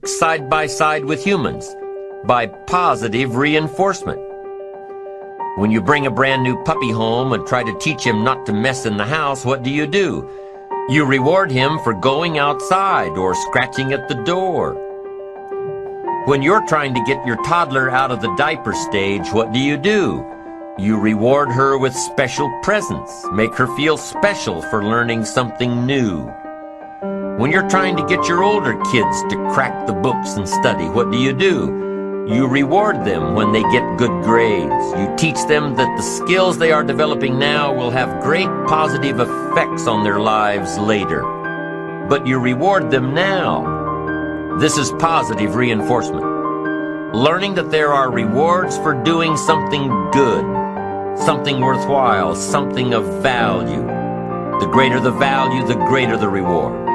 work side by side with humans by positive reinforcement. When you bring a brand new puppy home and try to teach him not to mess in the house, what do? You reward him for going outside or scratching at the door. When you're trying to get your toddler out of the diaper stage, what do? You reward her with special presents, make her feel special for learning something new. When you're trying to get your older kids to crack the books and study, what do? You reward them when they get good grades. You teach them that the skills they are developing now will have great positive effects on their lives later. But you reward them now. This is positive reinforcement. Learning that there are rewards for doing something good, something worthwhile, something of value. The greater the value, the greater the reward.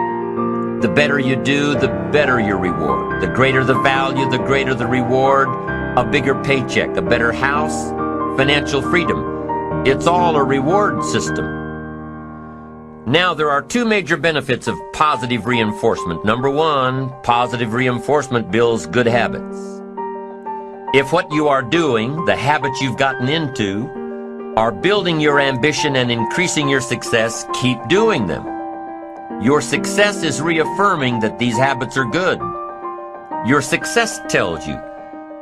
The better you do, the better your reward. The greater the value, the greater the reward. A bigger paycheck, a better house, financial freedom. It's all a reward system. Now, there are two major benefits of positive reinforcement. Number one, positive reinforcement builds good habits. If what you are doing, the habits you've gotten into, are building your ambition and increasing your success, keep doing them. Your success is reaffirming that these habits are good. Your success tells you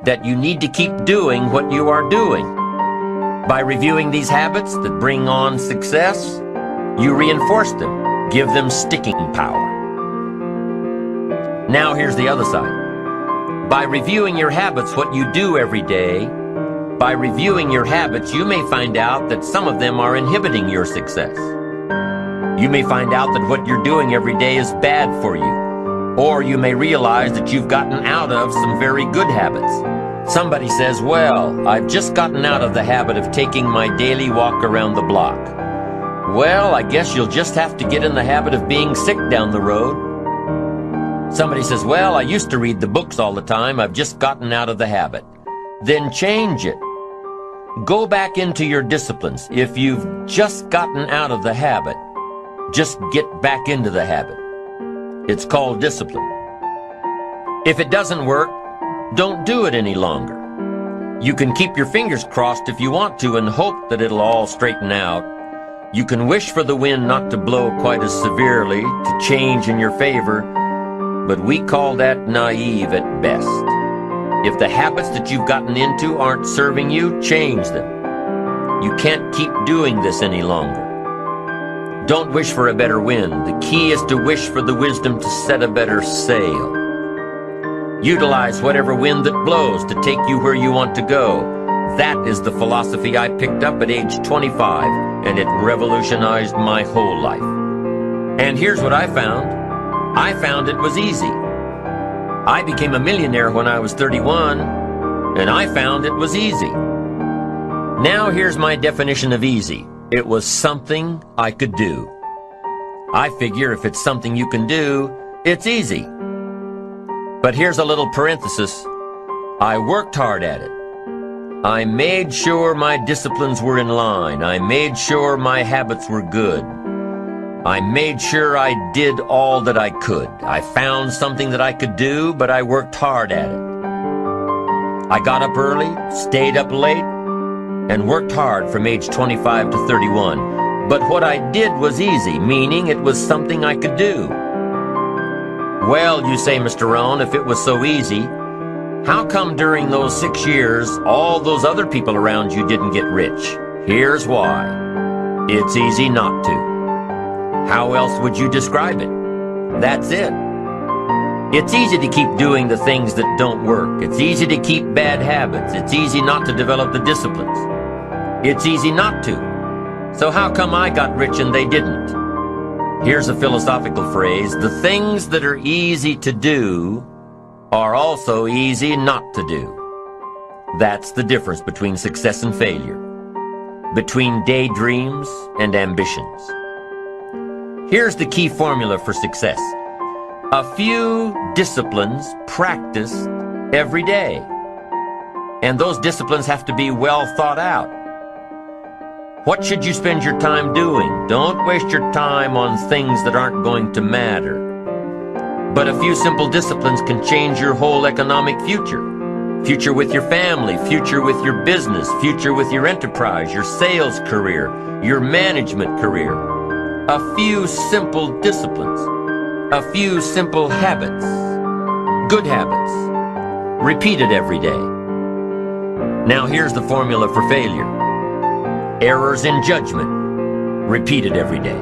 that you need to keep doing what you are doing. By reviewing these habits that bring on success, you reinforce them, give them sticking power. Now here's the other side. By reviewing your habits, what you do every day, by reviewing your habits, you may find out that some of them are inhibiting your success. You may find out that what you're doing every day is bad for you. Or you may realize that you've gotten out of some very good habits. Somebody says, well, I've just gotten out of the habit of taking my daily walk around the block. Well, I guess you'll just have to get in the habit of being sick down the road. Somebody says, well, I used to read the books all the time. I've just gotten out of the habit. Then change it. Go back into your disciplines. If you've just gotten out of the habit, just get back into the habit. It's called discipline. If it doesn't work, don't do it any longer. You can keep your fingers crossed if you want to and hope that it'll all straighten out. You can wish for the wind not to blow quite as severely, to change in your favor, but we call that naive at best. If the habits that you've gotten into aren't serving you, change them. You can't keep doing this any longer. Don't wish for a better wind. The key is to wish for the wisdom to set a better sail. Utilize whatever wind that blows to take you where you want to go. That is the philosophy I picked up at age 25, and it revolutionized my whole life. And here's what I found. I found it was easy. I became a millionaire when I was 31, and I found it was easy. Now here's my definition of easy. It was something I could do. I figure if it's something you can do, it's easy. But here's a little parenthesis. I worked hard at it. I made sure my disciplines were in line. I made sure my habits were good. I made sure I did all that I could. I found something that I could do, but I worked hard at it. I got up early, stayed up late, and worked hard from age 25 to 31. But what I did was easy, meaning it was something I could do. Well, you say, Mr. Rohn, if it was so easy, how come during those 6 years, all those other people around you didn't get rich? Here's why. It's easy not to. How else would you describe it? That's it. It's easy to keep doing the things that don't work. It's easy to keep bad habits. It's easy not to develop the disciplines. It's easy not to. So how come I got rich and they didn't? Here's a philosophical phrase. The things that are easy to do are also easy not to do. That's the difference between success and failure, between daydreams and ambitions. Here's the key formula for success. A few disciplines practiced every day. And those disciplines have to be well thought out. What should you spend your time doing? Don't waste your time on things that aren't going to matter. But a few simple disciplines can change your whole economic future. Future with your family, future with your business, future with your enterprise, your sales career, your management career. A few simple disciplines, a few simple habits, good habits, repeated every day. Now here's the formula for failure. Errors in judgment, repeated every day.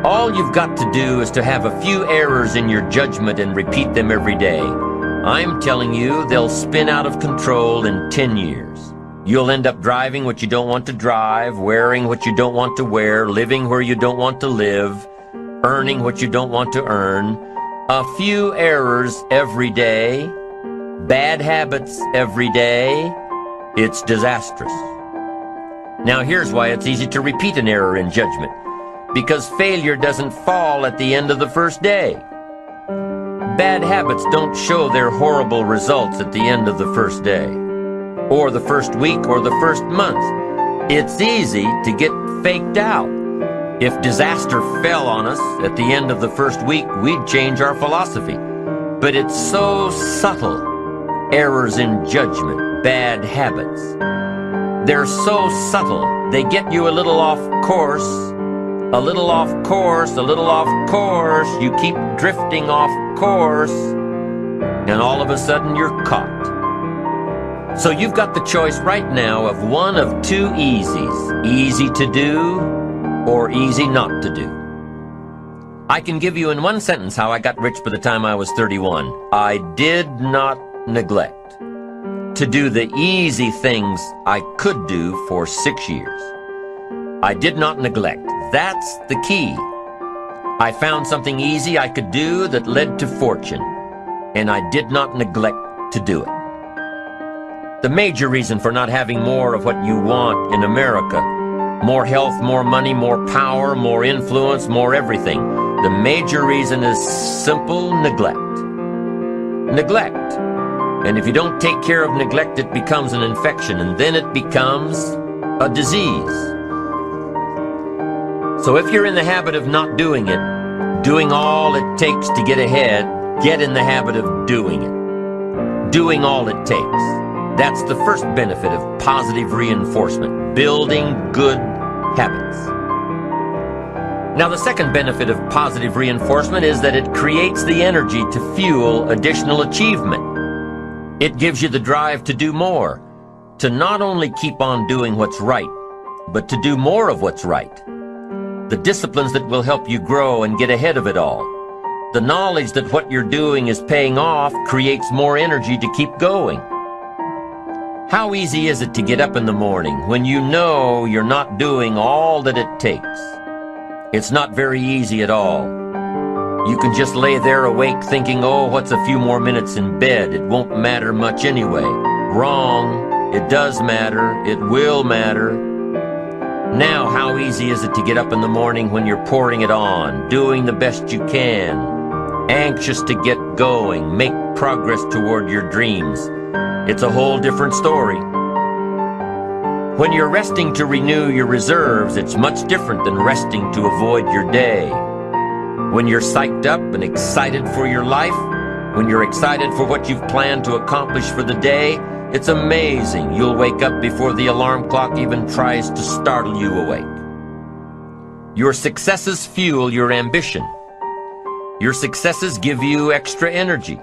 All you've got to do is to have a few errors in your judgment and repeat them every day. I'm telling you, they'll spin out of control in 10 years. You'll end up driving what you don't want to drive, wearing what you don't want to wear, living where you don't want to live, earning what you don't want to earn. A few errors every day, bad habits every day, it's disastrous. Now here's why it's easy to repeat an error in judgment. Because failure doesn't fall at the end of the first day. Bad habits don't show their horrible results at the end of the first day, or the first week, or the first month. It's easy to get faked out. If disaster fell on us at the end of the first week, we'd change our philosophy. But it's so subtle. Errors in judgment, bad habits. They're so subtle, they get you a little off course, a little off course, a little off course. You keep drifting off course, and all of a sudden you're caught. So you've got the choice right now of one of two easies, easy to do or easy not to do. I can give you in one sentence how I got rich by the time I was 31. I did not neglect to do the easy things I could do for 6 years. I did not neglect. That's the key. I found something easy I could do that led to fortune, and I did not neglect to do it. The major reason for not having more of what you want in America, more health, more money, more power, more influence, more everything, the major reason is simple neglect. Neglect. And if you don't take care of neglect, it becomes an infection, and then it becomes a disease. So if you're in the habit of not doing it, doing all it takes to get ahead, get in the habit of doing it. Doing all it takes. That's the first benefit of positive reinforcement, building good habits. Now the second benefit of positive reinforcement is that it creates the energy to fuel additional achievement. It gives you the drive to do more, to not only keep on doing what's right, but to do more of what's right. The disciplines that will help you grow and get ahead of it all. The knowledge that what you're doing is paying off creates more energy to keep going. How easy is it to get up in the morning when you know you're not doing all that it takes? It's not very easy at all. You can just lay there awake thinking, oh, what's a few more minutes in bed? It won't matter much anyway. Wrong. It does matter. It will matter. Now, how easy is it to get up in the morning when you're pouring it on, doing the best you can, anxious to get going, make progress toward your dreams? It's a whole different story. When you're resting to renew your reserves, it's much different than resting to avoid your day. When you're psyched up and excited for your life, when you're excited for what you've planned to accomplish for the day, it's amazing. You'll wake up before the alarm clock even tries to startle you awake. Your successes fuel your ambition. Your successes give you extra energy.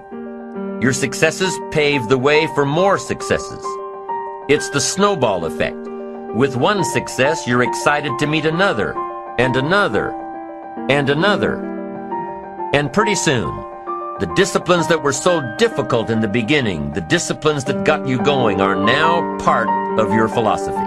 Your successes pave the way for more successes. It's the snowball effect. With one success, you're excited to meet another, and another, and another. And pretty soon, the disciplines that were so difficult in the beginning, the disciplines that got you going, are now part of your philosophy.